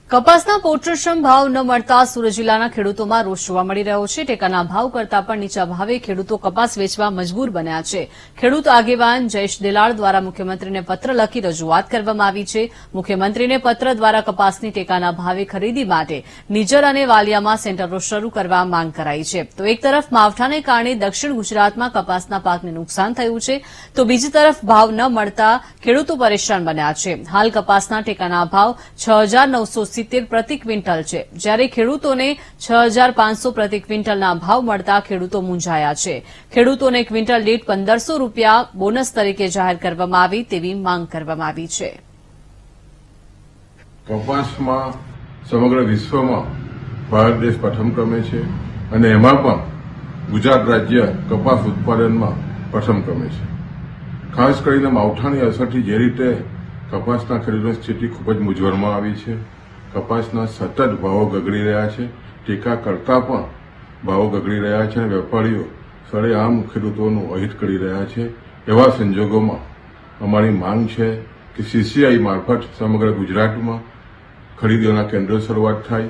કપાસના પોટ્રેશમ ભાવ ન મળતા સુરત જિલ્લાના ખેડૂતોમાં રોષ જોવા મળી રહ્યો છે। ટેકાના ભાવ કરતાં પણ નીચા ભાવે ખેડૂતો કપાસ વેચવા મજબૂર બન્યા છે। ખેડૂત આગેવાન જયેશ દેલાડ દ્વારા મુખ્યમંત્રીને પત્ર લખી રજૂઆત કરવામાં આવી છે। મુખ્યમંત્રીને પત્ર દ્વારા કપાસની ટેકાના ભાવે ખરીદી માટે નિઝર અને વાલિયામાં સેન્ટરો શરૂ કરવા માંગ કરાઈ છે। તો એક તરફ માવઠાને કારણે દક્ષિણ ગુજરાતમાં કપાસના પાકને નુકસાન થયું છે, તો બીજી તરફ ભાવ ન મળતા ખેડૂતો પરેશાન બન્યા છે। હાલ કપાસના ટેકાના ભાવ 6,970 પ્રતિ ક્વિન્ટલ છે, જ્યારે ખેડૂતોને 6,500 પ્રતિ ક્વિન્ટલના ભાવ મળતા ખેડૂતો મૂંઝાયા છે। ખેડૂતોને ક્વિન્ટલ દીઠ 1,500 રૂપિયા બોનસ તરીકે જાહેર કરવામાં આવે તેવી માંગ કરવામાં આવી છે। કપાસમાં સમગ્ર વિશ્વમાં ભારત દેશ પ્રથમ ક્રમે છે અને એમાં પણ ગુજરાત રાજ્ય કપાસ ઉત્પાદનમાં પ્રથમ ક્રમે છે। ખાસ કરીને માવઠાની અસરથી જે રીતે કપાસના ખેડૂતોની સ્થિતિ ખૂબ જ મૂંઝવણમાં આવી છે। કપાસના સતત ભાવો ગગડી રહ્યા છે, ટેકા કરતાં પણ ભાવો ગગડી રહ્યા છે અને વેપારીઓ સરેઆમ ખેડૂતોનું અહિત કરી રહ્યા છે। એવા સંજોગોમાં અમારી માંગ છે કે સીસીઆઈ મારફત સમગ્ર ગુજરાતમાં ખરીદીઓના કેન્દ્રો શરૂઆત થાય,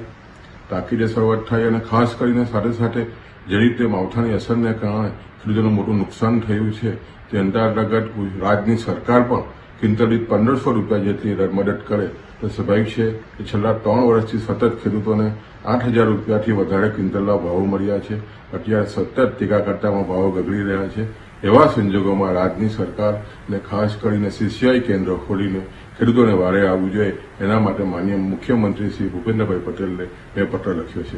તાકીદે શરૂઆત થાય અને ખાસ કરીને સાથે સાથે જે રીતે માવઠાની અસરને કારણે ખેડૂતોનું મોટું નુકસાન થયું છે તે અંતર્ગત રાજ્યની સરકાર પણ ક્વિન્ટલ દીઠ 1,500 રૂપિયા જેટલી મદદ કરે તો સ્વાભાવિક છે કે છેલ્લા 3 વર્ષથી સતત ખેડૂતોને 8,000 રૂપિયાથી વધારે ક્વિન્ટલના ભાવો મળ્યા છે। અત્યારે સતત ટેકા કરતામાં ભાવો ગગડી રહ્યા છે। એવા સંજોગોમાં રાજ્યની સરકારને ખાસ કરીને સીસીઆઈ કેન્દ્રો ખોલીને ખેડૂતોને વારે આવવું જોઈએ, એના માટે માનનીય મુખ્યમંત્રી શ્રી ભૂપેન્દ્રભાઈ પટેલને મેં પત્ર લખ્યો છે।